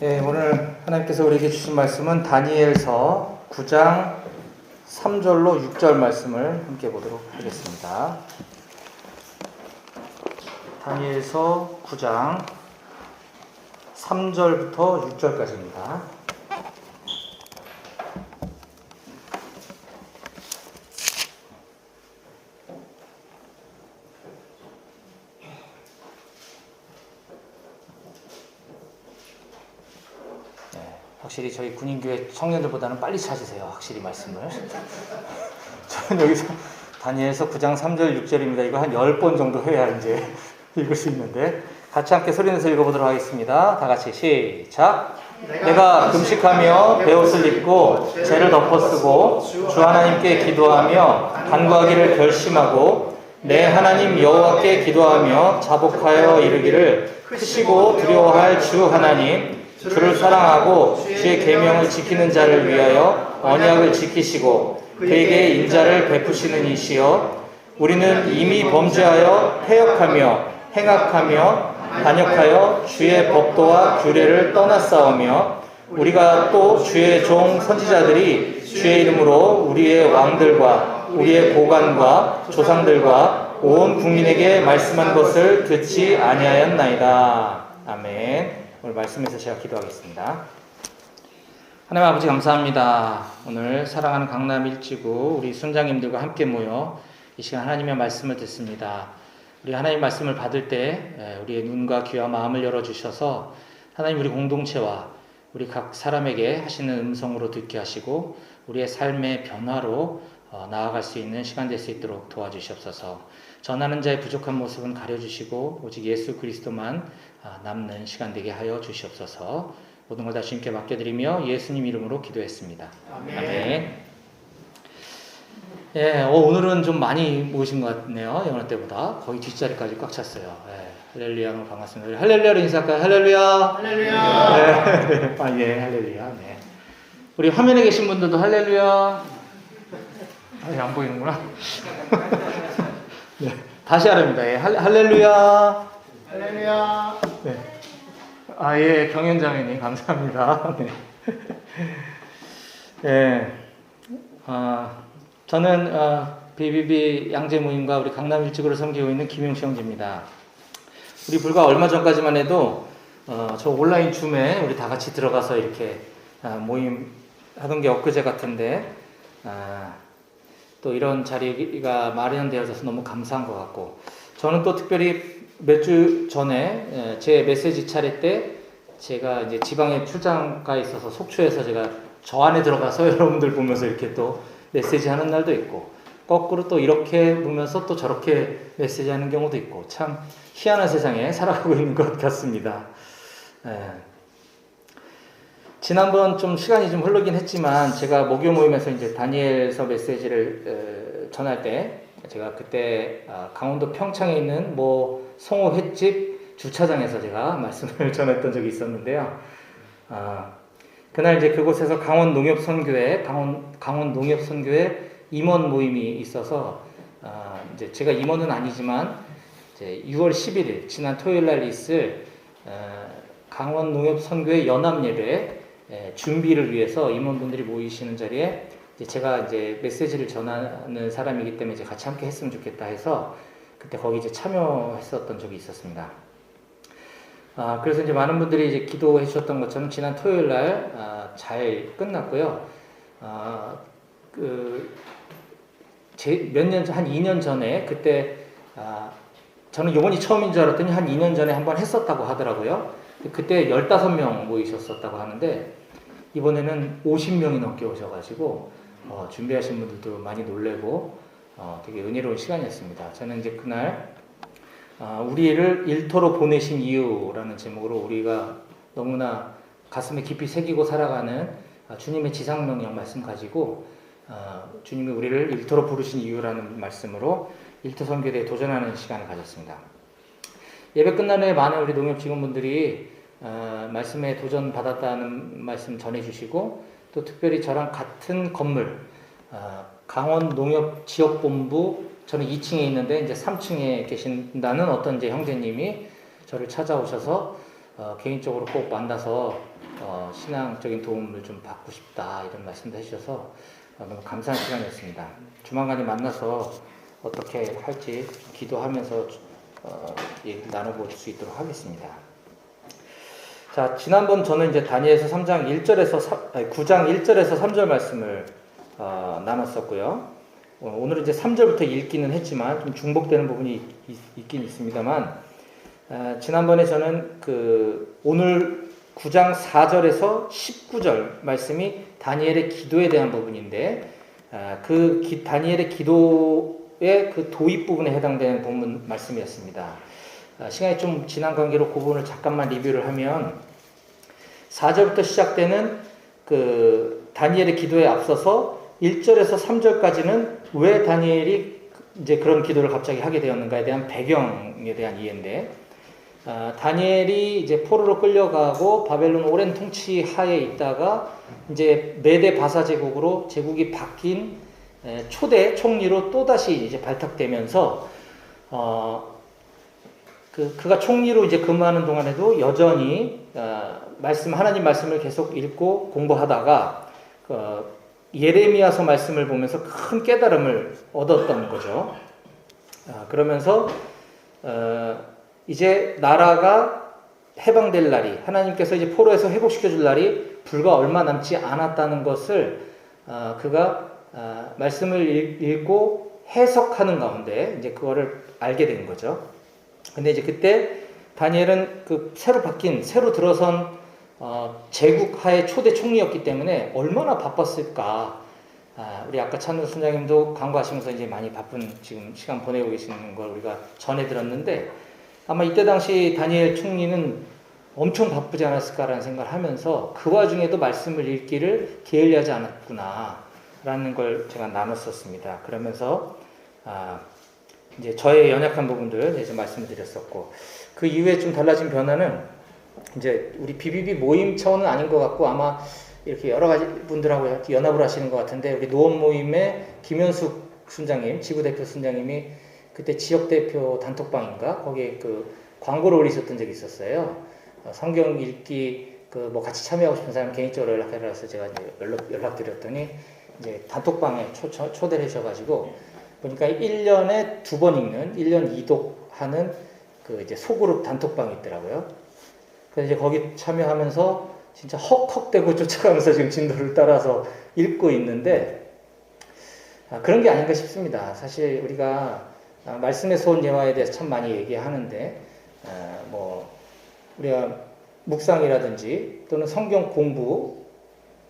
네, 오늘 하나님께서 우리에게 주신 말씀은 다니엘서 9장 3절로 6절 말씀을 함께 보도록 하겠습니다. 다니엘서 9장 3절부터 6절까지입니다. 확실히 저희 군인교회 청년들보다는 빨리 찾으세요. 확실히 말씀을. 저는 여기서 다니엘서 9장 3절 6절입니다. 이거 한 10번 정도 해야 이제 읽을 수 있는데 같이 함께 소리내서 읽어보도록 하겠습니다. 다 같이 시작. 내가 금식하며 베옷을 입고 죄를 덮어쓰고 주 하나님께 기도하며 간구하기를 결심하고 내 하나님 여호와께 기도하며 자복하여 이르기를 크시고 두려워할 주 하나님 주를 사랑하고 주의 계명을 지키는 자를 위하여 언약을 지키시고 그에게 인자를 베푸시는 이시여 우리는 이미 범죄하여 패역하며 행악하며 반역하여 주의 법도와 규례를 떠났사오며 우리가 또 주의 종 선지자들이 주의 이름으로 우리의 왕들과 우리의 고관과 조상들과 온 국민에게 말씀한 것을 듣지 아니하였나이다. 아멘. 오늘 말씀에서 제가 기도하겠습니다. 하나님 아버지 감사합니다. 오늘 사랑하는 강남 일지구 우리 순장님들과 함께 모여 이 시간 하나님의 말씀을 듣습니다. 우리 하나님 말씀을 받을 때 우리의 눈과 귀와 마음을 열어주셔서 하나님 우리 공동체와 우리 각 사람에게 하시는 음성으로 듣게 하시고 우리의 삶의 변화로 나아갈 수 있는 시간 될 수 있도록 도와주시옵소서. 전하는 자의 부족한 모습은 가려주시고 오직 예수 그리스도만 남는 시간 되게 하여 주시옵소서. 모든 걸 다 주님께 맡겨드리며 예수님 이름으로 기도했습니다. 아멘. 아멘. 예, 오늘은 좀 많이 모이신 것 같네요. 여느 때보다 거의 뒷자리까지 꽉 찼어요. 예, 할렐루야, 너무 반갑습니다. 할렐루야로 인사할까요? 할렐루야. 할렐루야. 네, 아, 예, 할렐루야. 네. 우리 화면에 계신 분들도 할렐루야. 안 보이는구나. 네, 다시 하랍니다. 예, 할렐루야. 할렐루야. 네. 아, 예, 경연자매님, 감사합니다. 네. 예. 저는, BBB 양재 모임과 우리 강남 일지구를 섬기고 있는 김용시 형제입니다. 우리 불과 얼마 전까지만 해도, 저 온라인 줌에 우리 다 같이 들어가서 이렇게, 모임 하던 게 엊그제 같은데, 또 이런 자리가 마련되어져서 너무 감사한 것 같고, 저는 또 특별히 몇 주 전에 제 메시지 차례 때 제가 이제 지방에 출장 가 있어서 속초에서 제가 저 안에 들어가서 여러분들 보면서 이렇게 또 메시지 하는 날도 있고 거꾸로 또 이렇게 보면서 또 저렇게 메시지 하는 경우도 있고 참 희한한 세상에 살아가고 있는 것 같습니다. 지난번 좀 시간이 좀 흐르긴 했지만 제가 목요 모임에서 이제 다니엘서 메시지를 전할 때 제가 그때 강원도 평창에 있는 송호 횟집 주차장에서 제가 말씀을 전했던 적이 있었는데요. 그날 이제 그곳에서 강원 농협선교회 임원 모임이 있어서 이제 제가 임원은 아니지만 이제 6월 11일 지난 토요일 날 있을 강원 농협선교회 연합 예배 준비를 위해서 임원분들이 모이시는 자리에 제가 이제 메시지를 전하는 사람이기 때문에 이제 같이 함께 했으면 좋겠다 해서 그때 거기 이제 참여했었던 적이 있었습니다. 그래서 이제 많은 분들이 이제 기도해 주셨던 것처럼 지난 토요일 날 잘 끝났고요. 한 2년 전에 그때 저는 이번이 처음인 줄 알았더니 한 2년 전에 한번 했었다고 하더라고요. 그때 15명 모이셨었다고 하는데 이번에는 50명이 넘게 오셔가지고 준비하신 분들도 많이 놀래고 되게 은혜로운 시간이었습니다. 저는 이제 그날 우리를 일터로 보내신 이유라는 제목으로 우리가 너무나 가슴에 깊이 새기고 살아가는 주님의 지상명령 말씀 가지고 주님이 우리를 일터로 부르신 이유라는 말씀으로 일터 선교대에 도전하는 시간을 가졌습니다. 예배 끝난 후에 많은 우리 농협 직원분들이 말씀에 도전 받았다는 말씀 전해주시고 또 특별히 저랑 같은 건물 강원 농협 지역본부 저는 2층에 있는데 이제 3층에 계신다는 어떤 이제 형제님이 저를 찾아오셔서 개인적으로 꼭 만나서 신앙적인 도움을 좀 받고 싶다 이런 말씀도 해주셔서 너무 감사한 시간이었습니다. 조만간에 만나서 어떻게 할지 기도하면서 얘기 나눠볼 수 있도록 하겠습니다. 자, 지난번 저는 이제 다니엘서 3장 9장 1절에서 3절 말씀을 나눴었고요. 오늘은 이제 3절부터 읽기는 했지만 좀 중복되는 부분이 있긴 있습니다만, 지난번에 저는 오늘 9장 4절에서 19절 말씀이 다니엘의 기도에 대한 부분인데, 다니엘의 기도의 그 도입 부분에 해당되는 본문 말씀이었습니다. 시간이 좀 지난 관계로 그 부분을 잠깐만 리뷰를 하면, 4절부터 시작되는 다니엘의 기도에 앞서서 1절에서 3절까지는 왜 다니엘이 이제 그런 기도를 갑자기 하게 되었는가에 대한 배경에 대한 이해인데, 다니엘이 이제 포로로 끌려가고 바벨론 오랜 통치 하에 있다가 이제 메데 바사 제국으로 제국이 바뀐 초대 총리로 또다시 이제 발탁되면서 그가 총리로 이제 근무하는 동안에도 여전히 하나님 말씀을 계속 읽고 공부하다가 예레미야서 말씀을 보면서 큰 깨달음을 얻었던 거죠. 그러면서 이제 나라가 해방될 날이, 하나님께서 이제 포로에서 회복시켜 줄 날이 불과 얼마 남지 않았다는 것을 그가 말씀을 읽고 해석하는 가운데 이제 그거를 알게 된 거죠. 근데 이제 그때 다니엘은 새로 들어선 제국 하의 초대 총리였기 때문에 얼마나 바빴을까. 우리 아까 찬우 순장님도 강구하시면서 이제 많이 바쁜 지금 시간 보내고 계시는 걸 우리가 전해 들었는데, 아마 이때 당시 다니엘 총리는 엄청 바쁘지 않았을까라는 생각을 하면서 그 와중에도 말씀을 읽기를 게을리하지 않았구나라는 걸 제가 나눴었습니다. 그러면서 이제 저의 연약한 부분들 이제 말씀을 드렸었고, 그 이후에 좀 달라진 변화는 이제 우리 BBB 모임 차원은 아닌 것 같고, 아마 이렇게 여러 가지 분들하고 연합을 하시는 것 같은데, 우리 노원 모임의 김현숙 순장님, 지구대표 순장님이 그때 지역대표 단톡방인가 거기에 광고를 올리셨던 적이 있었어요. 성경 읽기 뭐 같이 참여하고 싶은 사람 개인적으로 연락해라 해서 제가 이제 연락드렸더니 이제 단톡방에 초대를 해주셔가지고 보니까 1년에 2번 읽는 1년 2독하는 이제 소그룹 단톡방이 있더라고요. 그래서 이제 거기 참여하면서 진짜 헉헉대고 쫓아가면서 지금 진도를 따라서 읽고 있는데, 그런 게 아닌가 싶습니다. 사실 우리가 말씀에서 온 예화에 대해서 참 많이 얘기하는데, 우리가 묵상이라든지 또는 성경 공부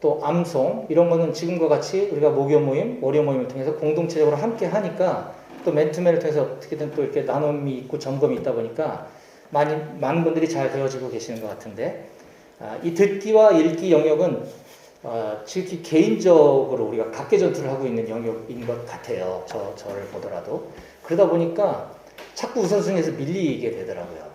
또 암송 이런 거는 지금과 같이 우리가 목요 모임, 월요 모임을 통해서 공동체적으로 함께 하니까, 또 맨투맨을 통해서 어떻게든 또 이렇게 나눔이 있고 점검이 있다 보니까 많은 분들이 잘 되어지고 계시는 것 같은데, 이 듣기와 읽기 영역은 지극히 개인적으로 우리가 각계 전투를 하고 있는 영역인 것 같아요. 저를 보더라도. 그러다 보니까 자꾸 우선순위에서 밀리게 되더라고요.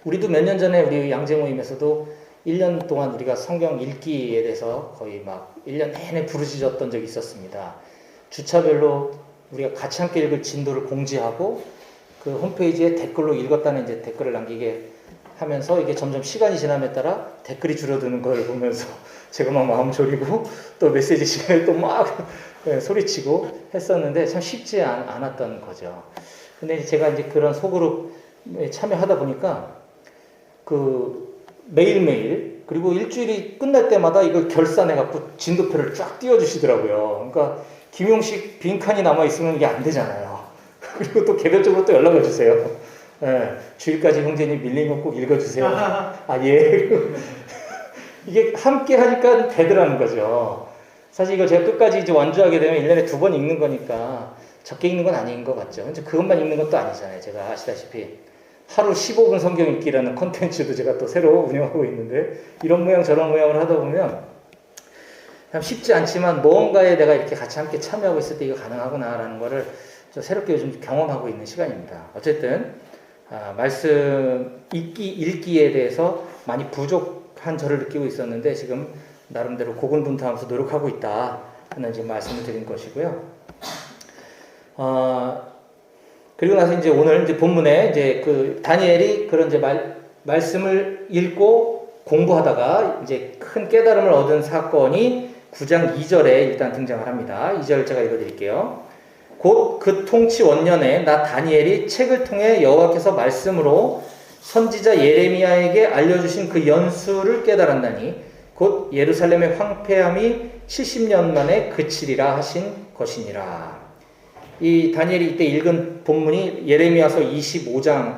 우리도 몇 년 전에 우리 양재 모임에서도 1년 동안 우리가 성경 읽기에 대해서 거의 막 1년 내내 부르짖었던 적이 있었습니다. 주차별로 우리가 같이 함께 읽을 진도를 공지하고 그 홈페이지에 댓글로 읽었다는 이제 댓글을 남기게 하면서 이게 점점 시간이 지남에 따라 댓글이 줄어드는 걸 보면서 제가 막 마음 졸이고 또 메시지 시간에 또 막 소리치고 했었는데 참 쉽지 않았던 거죠. 근데 제가 이제 그런 소그룹에 참여하다 보니까 매일매일 그리고 일주일이 끝날 때마다 이걸 결산해갖고 진도표를 쫙 띄워주시더라고요. 그러니까 김용식 빈칸이 남아있으면 이게 안 되잖아요. 그리고 또 개별적으로 또 연락을 주세요. 주일까지 형제님 밀린 거 꼭 읽어주세요. 예. 이게 함께 하니까 되더라는 거죠. 사실 이거 제가 끝까지 이제 완주하게 되면 1년에 2번 읽는 거니까 적게 읽는 건 아닌 것 같죠. 근데 그것만 읽는 것도 아니잖아요. 제가 아시다시피 하루 15분 성경 읽기라는 콘텐츠도 제가 또 새로 운영하고 있는데, 이런 모양 저런 모양을 하다 보면 참 쉽지 않지만 뭔가에 내가 이렇게 같이 함께 참여하고 있을 때 이거 가능하구나라는 거를 좀 새롭게 요즘 경험하고 있는 시간입니다. 어쨌든 말씀 읽기에 대해서 많이 부족한 저를 느끼고 있었는데 지금 나름대로 고군분투하면서 노력하고 있다 하는 지금 말씀을 드린 것이고요. 그리고 나서 이제 오늘 이제 본문에 이제 다니엘이 그런 이제 말씀을 읽고 공부하다가 이제 큰 깨달음을 얻은 사건이 9장 2절에 일단 등장을 합니다. 2절 제가 읽어드릴게요. 곧 그 통치 원년에 나 다니엘이 책을 통해 여호와께서 말씀으로 선지자 예레미야에게 알려주신 그 연수를 깨달았나니 곧 예루살렘의 황폐함이 70년 만에 그치리라 하신 것이니라. 이 다니엘이 이때 읽은 본문이 예레미야서 25장하고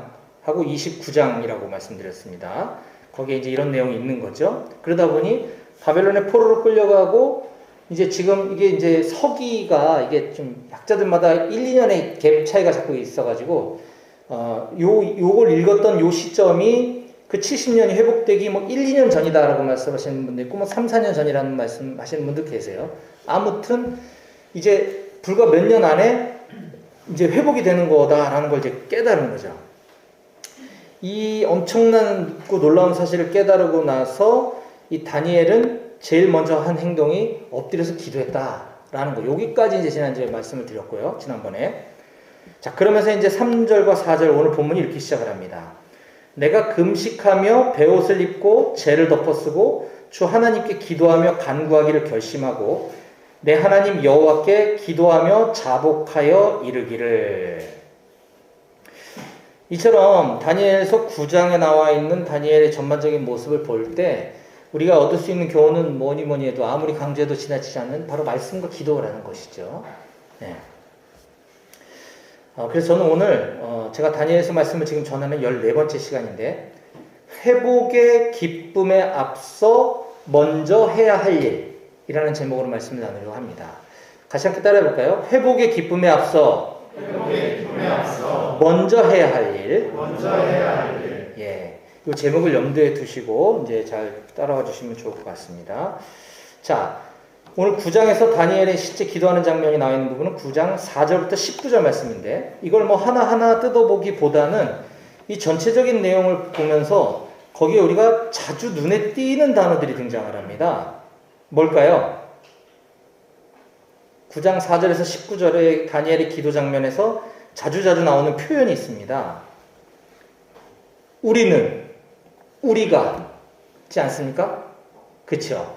29장이라고 말씀드렸습니다. 거기에 이제 이런 내용이 있는 거죠. 그러다 보니 바벨론의 포로로 끌려가고 이제 지금 이게 이제 서기가 이게 좀 학자들마다 1, 2년의 갭 차이가 자꾸 있어가지고 요걸 읽었던 요 시점이 그 70년이 회복되기 뭐 1, 2년 전이다라고 말씀하시는 분도 있고 뭐 3, 4년 전이라는 말씀하시는 분도 계세요. 아무튼 이제 불과 몇 년 안에 이제 회복이 되는 거다라는 걸 이제 깨달은 거죠. 이 엄청난 놀라운 사실을 깨달고 나서 이 다니엘은 제일 먼저 한 행동이 엎드려서 기도했다라는 거. 여기까지 이제 지난주에 말씀을 드렸고요. 지난번에. 자, 그러면서 이제 3절과 4절 오늘 본문이 이렇게 시작을 합니다. 내가 금식하며 베옷을 입고 재를 덮어쓰고 주 하나님께 기도하며 간구하기를 결심하고 내 하나님 여호와께 기도하며 자복하여 이르기를. 이처럼 다니엘서 9장에 나와 있는 다니엘의 전반적인 모습을 볼 때 우리가 얻을 수 있는 교훈은 뭐니 해도 아무리 강조해도 지나치지 않는 바로 말씀과 기도라는 것이죠. 네. 그래서 저는 오늘 제가 다니엘서 말씀을 지금 전하는 14번째 시간인데 회복의 기쁨에 앞서 먼저 해야 할 일이라는 제목으로 말씀을 나누려고 합니다. 같이 함께 따라해 볼까요? 회복의 기쁨에 앞서 먼저 해야 할 일. 예. 이 제목을 염두에 두시고 이제 잘 따라와 주시면 좋을 것 같습니다. 자, 오늘 9장에서 다니엘의 실제 기도하는 장면이 나와 있는 부분은 9장 4절부터 19절 말씀인데 이걸 뭐 하나하나 뜯어보기보다는 이 전체적인 내용을 보면서 거기에 우리가 자주 눈에 띄는 단어들이 등장을 합니다. 뭘까요? 9장 4절에서 19절의 다니엘의 기도 장면에서 자주 나오는 표현이 있습니다. 우리가 있지 않습니까? 그쵸?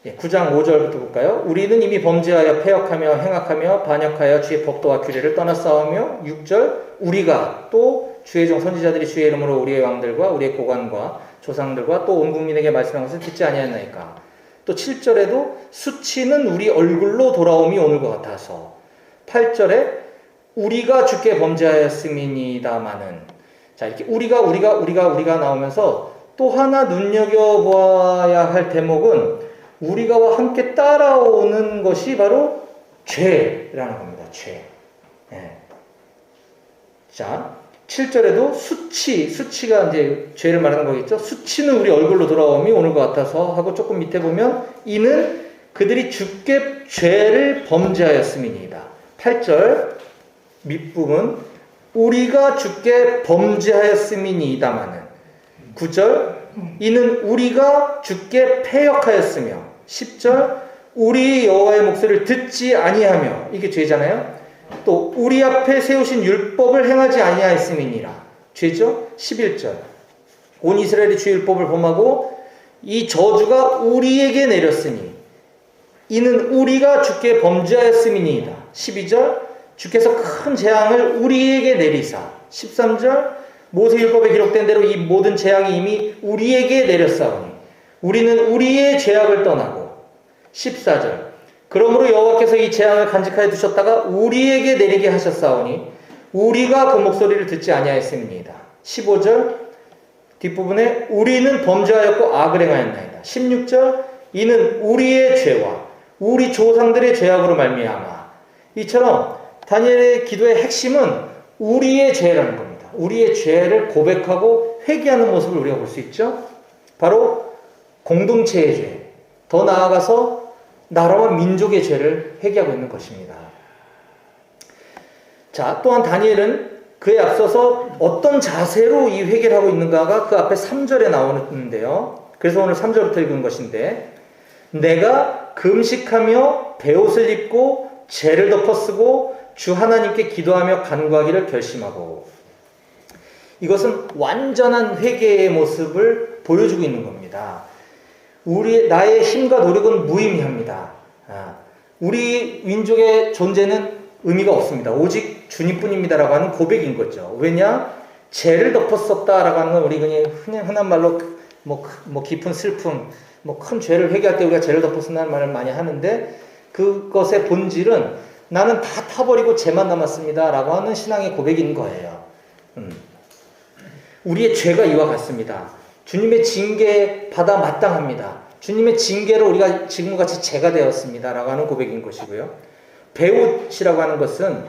9장 5절부터 볼까요? 우리는 이미 범죄하여 패역하며 행악하며 반역하여 주의 법도와 규례를 떠나싸우며 6절 우리가 또 주의 종 선지자들이 주의 이름으로 우리의 왕들과 우리의 고관과 조상들과 또 온 국민에게 말씀한 것을 듣지 아니하였나이까. 또 7절에도 수치는 우리 얼굴로 돌아옴이 오는 것 같아서 8절에 우리가 주께 범죄하였음이니다마는 자 이렇게 우리가 나오면서 또 하나 눈여겨보아야 할 대목은 우리가와 함께 따라오는 것이 바로 죄라는 겁니다. 죄. 네. 자, 7절에도 수치가 이제 죄를 말하는 거겠죠. 수치는 우리 얼굴로 돌아옴이 오는 것 같아서 하고 조금 밑에 보면 이는 그들이 주께 죄를 범죄하였음이니이다. 8절 밑부분 우리가 주께 범죄하였음이니이다마는 9절 이는 우리가 주께 패역하였으며 10절 우리 여호와의 목소리를 듣지 아니하며 이게 죄잖아요. 또 우리 앞에 세우신 율법을 행하지 아니하였음이니라 죄죠. 11절 온 이스라엘이 주의 율법을 범하고 이 저주가 우리에게 내렸으니 이는 우리가 주께 범죄하였음이니이다. 12절 주께서 큰 재앙을 우리에게 내리사 13절 모세율법에 기록된 대로 이 모든 재앙이 이미 우리에게 내렸사오니 우리는 우리의 죄악을 떠나고 14절 그러므로 여호와께서 이 재앙을 간직하여 두셨다가 우리에게 내리게 하셨사오니 우리가 그 목소리를 듣지 아니하였음이니이다. 15절 뒷부분에 우리는 범죄하였고 악을 행하였나이다. 16절 이는 우리의 죄와 우리 조상들의 죄악으로 말미암아. 이처럼 다니엘의 기도의 핵심은 우리의 죄라는 겁니다. 우리의 죄를 고백하고 회개하는 모습을 우리가 볼 수 있죠. 바로 공동체의 죄, 더 나아가서 나라와 민족의 죄를 회개하고 있는 것입니다. 자, 또한 다니엘은 그에 앞서서 어떤 자세로 이 회개를 하고 있는가가 그 앞에 3절에 나오는데요. 그래서 오늘 3절부터 읽은 것인데 내가 금식하며 베옷을 입고 재를 덮어쓰고 주 하나님께 기도하며 간구하기를 결심하고 이것은 완전한 회개의 모습을 보여주고 있는 겁니다. 말씀입니다. 나의 힘과 노력은 무의미합니다. 우리 민족의 존재는 의미가 없습니다. 오직 주님뿐입니다라고 하는 고백인 거죠. 왜냐? 죄를 덮었었다라고 하는 건 우리 그냥 흔한 말로 깊은 슬픔, 큰 죄를 회개할 때 우리가 죄를 덮었다는 말을 많이 하는데, 그것의 본질은 나는 다 타버리고 죄만 남았습니다라고 하는 신앙의 고백인 거예요. 우리의 죄가 이와 같습니다. 주님의 징계 받아 마땅합니다. 주님의 징계로 우리가 지금과 같이 죄가 되었습니다라고 하는 고백인 것이고요. 베옷이라고 하는 것은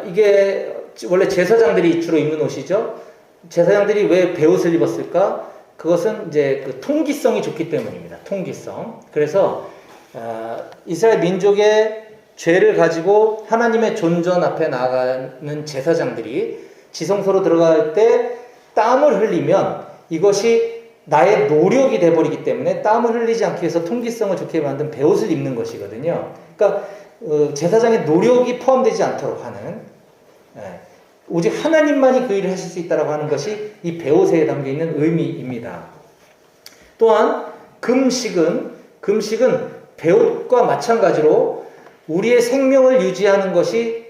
이게 원래 제사장들이 주로 입는 옷이죠. 제사장들이 왜 베옷을 입었을까? 그것은 이제 그 통기성이 좋기 때문입니다. 통기성. 그래서 이스라엘 민족의 죄를 가지고 하나님의 존전 앞에 나가는 제사장들이 지성소로 들어갈 때 땀을 흘리면 이것이 나의 노력이 돼버리기 때문에 땀을 흘리지 않기 위해서 통기성을 좋게 만든 베옷을 입는 것이거든요. 그러니까 제사장의 노력이 포함되지 않도록 하는, 오직 하나님만이 그 일을 하실 수 있다고 하는 것이 이 베옷에 담겨있는 의미입니다. 또한 금식은 베옷과 마찬가지로 우리의 생명을 유지하는 것이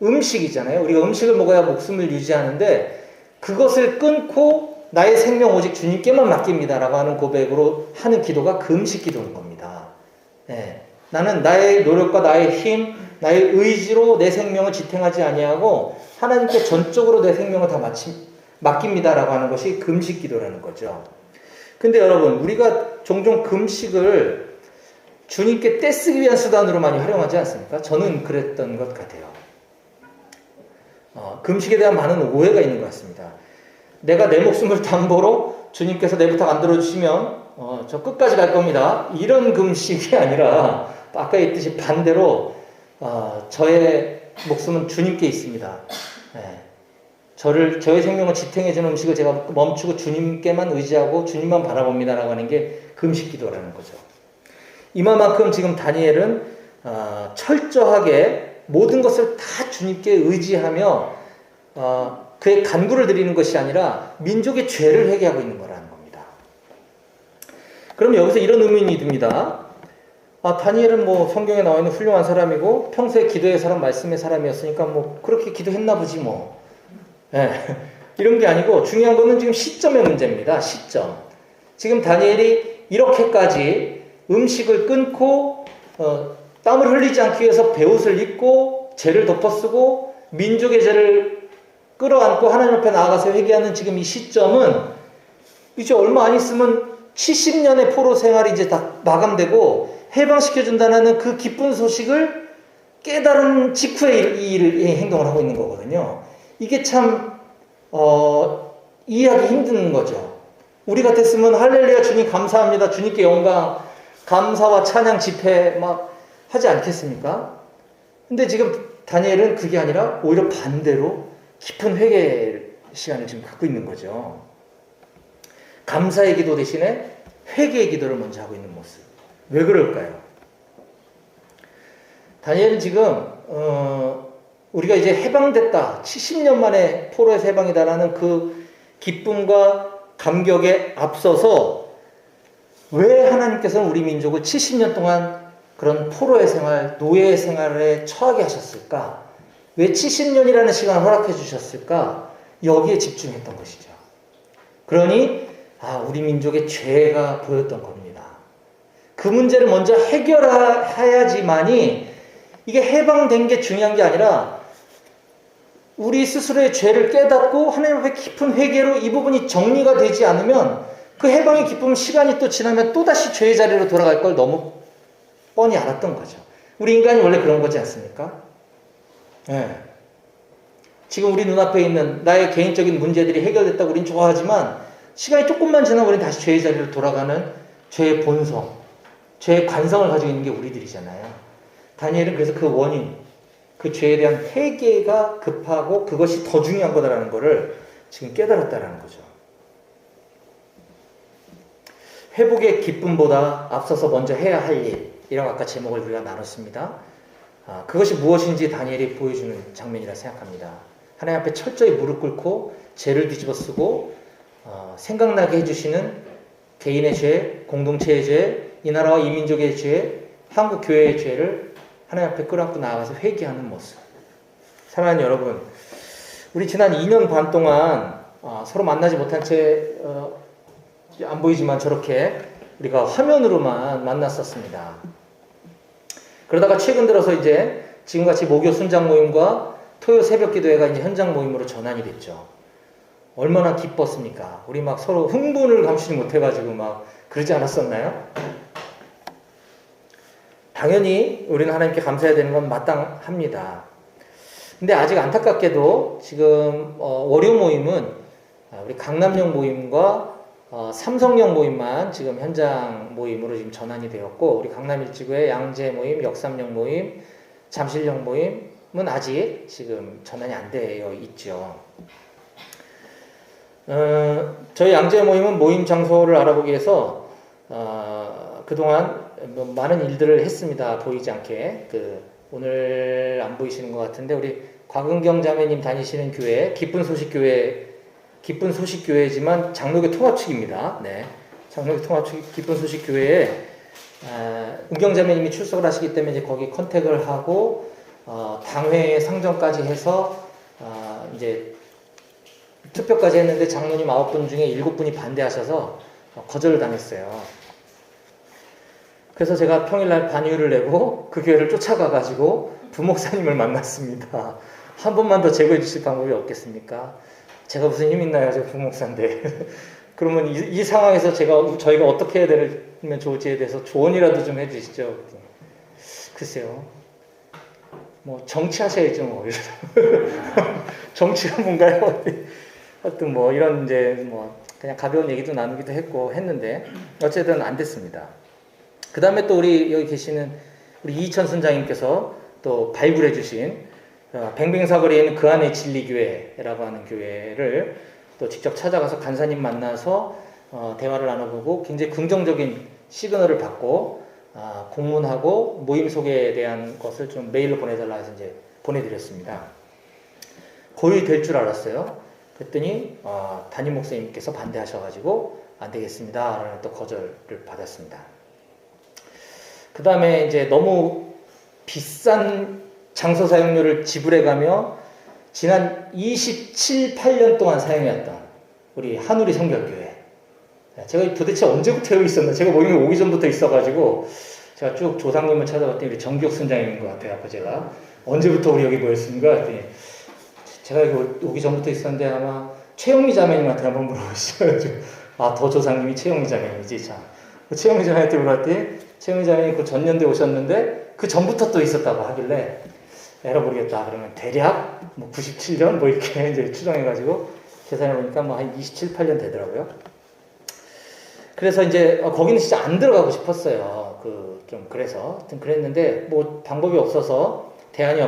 음식이잖아요. 우리가 음식을 먹어야 목숨을 유지하는데, 그것을 끊고 나의 생명 오직 주님께만 맡깁니다라고 하는 고백으로 하는 기도가 금식 기도인 겁니다. 나는 나의 노력과 나의 힘, 나의 의지로 내 생명을 지탱하지 아니하고 하나님께 전적으로 내 생명을 다 맡깁니다라고 하는 것이 금식 기도라는 거죠. 근데 여러분, 우리가 종종 금식을 주님께 떼쓰기 위한 수단으로 많이 활용하지 않습니까? 저는 그랬던 것 같아요. 금식에 대한 많은 오해가 있는 것 같습니다. 내가 내 목숨을 담보로 주님께서 내 부탁 안 들어주시면 저 끝까지 갈 겁니다. 이런 금식이 아니라 아까 했듯이 반대로 저의 목숨은 주님께 있습니다. 저의 생명을 지탱해주는 음식을 제가 멈추고 주님께만 의지하고 주님만 바라봅니다라고 하는 게 금식 기도라는 거죠. 이만큼 지금 다니엘은 철저하게 모든 것을 다 주님께 의지하며 그의 간구를 드리는 것이 아니라 민족의 죄를 회개하고 있는 거라는 겁니다. 그럼 여기서 이런 의문이 듭니다. 다니엘은 성경에 나와 있는 훌륭한 사람이고 평소에 기도의 사람, 말씀의 사람이었으니까 그렇게 기도했나 보지 뭐. 이런 게 아니고 중요한 거는 지금 시점의 문제입니다. 시점. 지금 다니엘이 이렇게까지 음식을 끊고 땀을 흘리지 않기 위해서 베옷을 입고 죄를 덮어쓰고 민족의 죄를 끌어안고 하나님 앞에 나아가서 회개하는 지금 이 시점은 이제 얼마 안 있으면 70년의 포로 생활이 이제 다 마감되고 해방시켜준다는 그 기쁜 소식을 깨달은 직후에 이 행동을 하고 있는 거거든요. 이게 참 이해하기 힘든 거죠. 우리 같았으면 할렐루야 주님 감사합니다. 주님께 영광, 감사와 찬양 집회 막 하지 않겠습니까? 근데 지금 다니엘은 그게 아니라 오히려 반대로 깊은 회개 시간을 지금 갖고 있는 거죠. 감사의 기도 대신에 회개의 기도를 먼저 하고 있는 모습. 왜 그럴까요? 다니엘은 지금 우리가 이제 해방됐다, 70년 만에 포로에서 해방이다라는 그 기쁨과 감격에 앞서서 왜 하나님께서는 우리 민족을 70년 동안 그런 포로의 생활, 노예의 생활에 처하게 하셨을까? 왜 70년이라는 시간을 허락해 주셨을까? 여기에 집중했던 것이죠. 그러니 우리 민족의 죄가 보였던 겁니다. 그 문제를 먼저 해결해야지만이 이게 해방된 게 중요한 게 아니라 우리 스스로의 죄를 깨닫고 하나님 앞에 깊은 회개로 이 부분이 정리가 되지 않으면 그 해방의 기쁨 시간이 또 지나면 또다시 죄의 자리로 돌아갈 걸 너무 뻔히 알았던 거죠. 우리 인간이 원래 그런 거지 않습니까? 지금 우리 눈앞에 있는 나의 개인적인 문제들이 해결됐다고 우린 좋아하지만 시간이 조금만 지나면 우린 다시 죄의 자리로 돌아가는 죄의 본성, 죄의 관성을 가지고 있는 게 우리들이잖아요. 다니엘은 그래서 그 원인, 그 죄에 대한 회개가 급하고 그것이 더 중요한 거다라는 것을 지금 깨달았다라는 거죠. 회복의 기쁨보다 앞서서 먼저 해야 할 일이라고 아까 제목을 우리가 나눴습니다. 그것이 무엇인지 다니엘이 보여주는 장면이라 생각합니다. 하나님 앞에 철저히 무릎 꿇고 죄를 뒤집어 쓰고 생각나게 해주시는 개인의 죄, 공동체의 죄, 이 나라와 이 민족의 죄, 한국 교회의 죄를 하나님 앞에 끌어안고 나아가서 회개하는 모습. 사랑하는 여러분, 우리 지난 2년 반 동안 서로 만나지 못한 채 안 보이지만 저렇게 우리가 화면으로만 만났었습니다. 그러다가 최근 들어서 이제 지금같이 목요 순장 모임과 토요 새벽 기도회가 이제 현장 모임으로 전환이 됐죠. 얼마나 기뻤습니까? 우리 막 서로 흥분을 감추지 못해가지고 막 그러지 않았었나요? 당연히 우리는 하나님께 감사해야 되는 건 마땅합니다. 근데 아직 안타깝게도 지금 월요 모임은 우리 강남역 모임과 삼성역 모임만 지금 현장 모임으로 지금 전환이 되었고, 우리 강남 일지구의 양재 모임, 역삼역 모임, 잠실역 모임은 아직 지금 전환이 안 되어 있죠. 저희 양재 모임은 모임 장소를 알아보기 위해서 그동안 많은 일들을 했습니다. 보이지 않게. 오늘 안 보이시는 것 같은데 우리 곽은경 자매님 다니시는 교회, 기쁜 소식 교회지만 장로교 통합측입니다. 네, 장로교 통합측 기쁜 소식 교회에 은경 자매님이 출석을 하시기 때문에 이제 거기 컨택을 하고 당회 상정까지 해서 이제 투표까지 했는데 장로님 9분 중에 7분이 반대하셔서 거절을 당했어요. 그래서 제가 평일날 반유를 내고 그 교회를 쫓아가가지고 부목사님을 만났습니다. 한 번만 더 제거해 주실 방법이 없겠습니까? 제가 무슨 힘 있나요? 제가 부목사인데. 그러면 이 상황에서 저희가 어떻게 해야 되면 좋을지에 대해서 조언이라도 좀 해주시죠. 글쎄요. 뭐 정치하셔야죠. 뭐 정치가 뭔가요? 하여튼 뭐 이런 이제 뭐 그냥 가벼운 얘기도 나누기도 했는데 어쨌든 안 됐습니다. 그 다음에 또 우리 여기 계시는 우리 이천 선장님께서 또 발굴해 주신 뱅뱅사거리에 있는 그 안의 진리교회라고 하는 교회를 또 직접 찾아가서 간사님 만나서 대화를 나눠보고 굉장히 긍정적인 시그널을 받고 공문하고 모임 소개에 대한 것을 좀 메일로 보내달라 해서 이제 보내드렸습니다. 거의 될 줄 알았어요. 그랬더니 담임 목사님께서 반대하셔가지고 안 되겠습니다 라는 또 거절을 받았습니다. 그 다음에 이제 너무 비싼 장소 사용료를 지불해가며 지난 27, 8년 동안 사용해왔던 우리 한우리 성결교회. 제가 도대체 언제부터 여기 있었나? 제가 모임에 오기 전부터 있어가지고 제가 쭉 조상님을 찾아봤더니 우리 정기혁 선장님인 것 같아요. 제가 언제부터 우리 여기 모였습니까? 그랬더니 제가 여기 오기 전부터 있었는데 아마 최영미 자매님한테 한번 물어보시죠. 더 조상님이 최영미 자매님이지 참. 최영미 자매한테 물어봤더니 최영미 자매님이 그 전년도에 오셨는데 그 전부터 또 있었다고 하길래 에라 모르겠다. 그러면 대략 뭐 97년 뭐 이렇게 이제 추정해가지고 계산해 보니까 뭐 한 27, 8년 되더라고요. 그래서 이제 거기는 진짜 안 들어가고 싶었어요. 좀 그래서 하여튼 그랬는데 뭐 방법이 없어서 대안이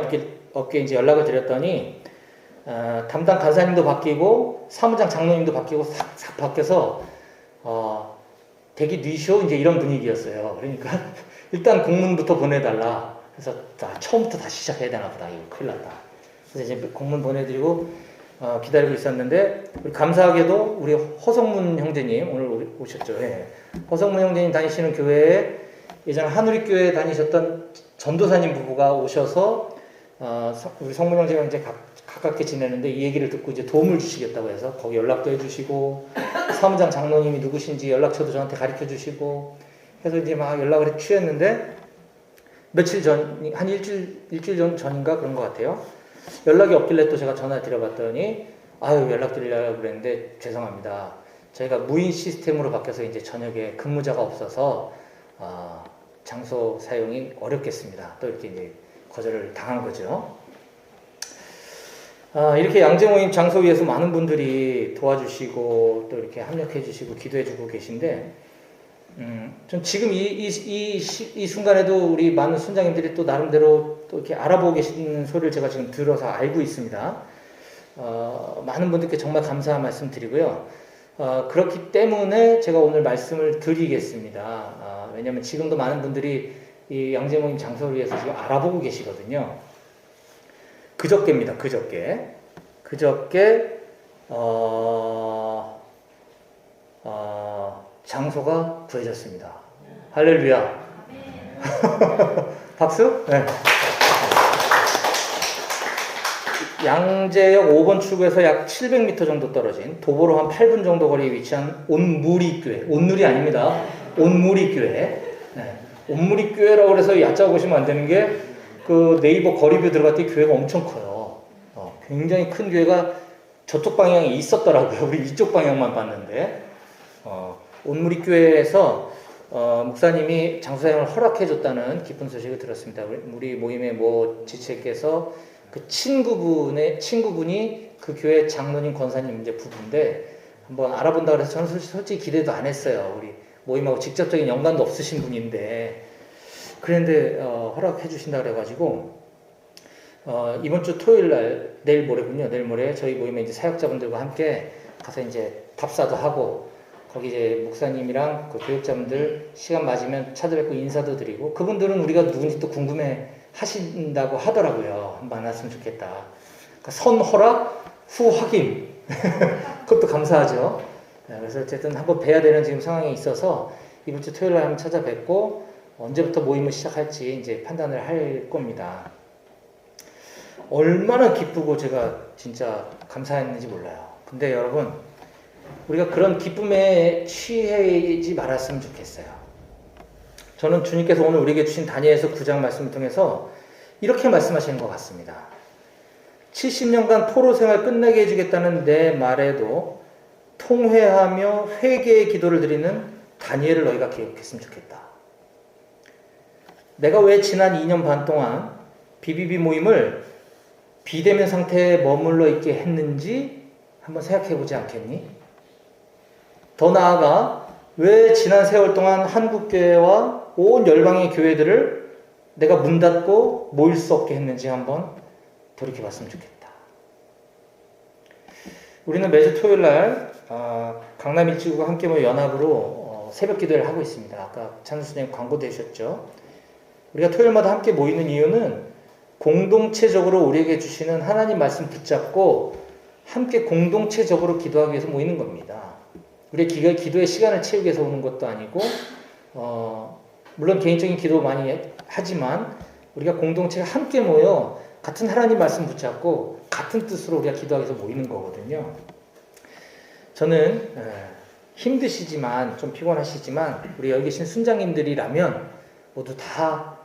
없게 이제 연락을 드렸더니 담당 간사님도 바뀌고 사무장 장로님도 바뀌고 싹 바뀌어서 대기 뉘쇼 이제 이런 분위기였어요. 그러니까 일단 공문부터 보내달라. 그래서 처음부터 다시 시작해야 되나 보다. 이거 큰일 났다. 그래서 이제 공문 보내드리고 기다리고 있었는데 우리 감사하게도 우리 허성문 형제님 오늘 오셨죠. 예. 허성문 형제님 다니시는 교회에 예전에 한우리교회 다니셨던 전도사님 부부가 오셔서 우리 성문 형제랑 이제 가깝게 지내는데 이 얘기를 듣고 이제 도움을 주시겠다고 해서 거기 연락도 해주시고 사무장 장로님이 누구신지 연락처도 저한테 가르쳐 주시고 해서 이제 막 연락을 취했는데 며칠 전, 한 일주일 전인가 그런 것 같아요. 연락이 없길래 또 제가 전화 드려봤더니 연락 드리려고 그랬는데 죄송합니다. 저희가 무인 시스템으로 바뀌어서 이제 저녁에 근무자가 없어서 장소 사용이 어렵겠습니다. 또 이렇게 이제 거절을 당한 거죠. 이렇게 양재 모임 장소 위에서 많은 분들이 도와주시고 또 이렇게 합력해 주시고 기도해 주고 계신데 좀 지금 이 순간에도 우리 많은 순장님들이 또 나름대로 또 이렇게 알아보고 계시는 소리를 제가 지금 들어서 알고 있습니다. 많은 분들께 정말 감사한 말씀 드리고요. 그렇기 때문에 제가 오늘 말씀을 드리겠습니다. 왜냐하면 지금도 많은 분들이 이 양재 모임 장소를 위해서 지금 알아보고 계시거든요. 그저께입니다. 그저께 장소가 구해졌습니다. 할렐루야. 박수? 네. 양재역 5번 출구에서 약 700m 정도 떨어진 도보로 한 8분 정도 거리에 위치한 온무리교회. 온누리 아닙니다. 온무리교회. 네. 온무리교회라고 해서 얕잡아 보시면 안 되는 게 그 네이버 거리뷰 들어갔더니 교회가 엄청 커요. 굉장히 큰 교회가 저쪽 방향에 있었더라고요. 우리 이쪽 방향만 봤는데. 온무리교회에서 목사님이 장소사용을 허락해줬다는 기쁜 소식을 들었습니다. 우리 모임의 뭐 지체께서 그 친구분이 그 교회 장로님 권사님 이제 부부인데 한번 알아본다고 해서 저는 솔직히 기대도 안 했어요. 우리 모임하고 직접적인 연관도 없으신 분인데 그런데 허락해 주신다 그래가지고 이번 주 토요일 날 내일 모레군요. 내일 모레 저희 모임에 이제 사역자분들과 함께 가서 이제 답사도 하고 거기 이제 목사님이랑 그 교육자분들 시간 맞으면 찾아뵙고 인사도 드리고 그분들은 우리가 누군지 또 궁금해 하신다고 하더라고요. 한번 만났으면 좋겠다. 그러니까 선 허락, 후 확인. 그것도 감사하죠. 그래서 어쨌든 한번 뵈야 되는 지금 상황에 있어서 이번 주 토요일 날 한번 찾아뵙고 언제부터 모임을 시작할지 이제 판단을 할 겁니다. 얼마나 기쁘고 제가 진짜 감사했는지 몰라요. 근데 여러분, 우리가 그런 기쁨에 취하지 말았으면 좋겠어요. 저는 주님께서 오늘 우리에게 주신 다니엘서 9장 말씀을 통해서 이렇게 말씀하시는 것 같습니다. 70년간 포로 생활 끝내게 해주겠다는 내 말에도 통회하며 회개의 기도를 드리는 다니엘을 너희가 기억했으면 좋겠다. 내가 왜 지난 2년 반 동안 BBB 모임을 비대면 상태에 머물러 있게 했는지 한번 생각해 보지 않겠니? 더 나아가 왜 지난 세월 동안 한국교회와 온 열방의 교회들을 내가 문 닫고 모일 수 없게 했는지 한번 돌이켜봤으면 좋겠다. 우리는 매주 토요일 날 강남 일지구가 함께 모여 연합으로 새벽 기도를 하고 있습니다. 아까 찬수님 광고도 해주셨죠. 우리가 토요일마다 함께 모이는 이유는 공동체적으로 우리에게 주시는 하나님 말씀 붙잡고 함께 공동체적으로 기도하기 위해서 모이는 겁니다. 우리의 기도의 시간을 채우기 위해서 오는 것도 아니고 물론 개인적인 기도 많이 하지만 우리가 공동체가 함께 모여 같은 하나님 말씀 붙잡고 같은 뜻으로 우리가 기도하기 위해서 모이는 거거든요. 저는 힘드시지만 좀 피곤하시지만 우리 여기 계신 순장님들이라면 모두 다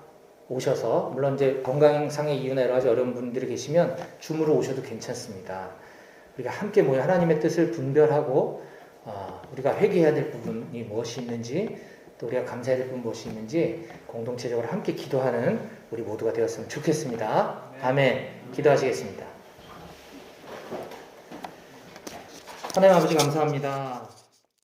오셔서 물론 이제 건강상의 이유나 여러 가지 어려운 분들이 계시면 줌으로 오셔도 괜찮습니다. 우리가 함께 모여 하나님의 뜻을 분별하고 우리가 회개해야 될 부분이 무엇이 있는지 또 우리가 감사해야 될 부분 무엇이 있는지 공동체적으로 함께 기도하는 우리 모두가 되었으면 좋겠습니다. 아멘. 기도하시겠습니다. 하나님 아버지 감사합니다.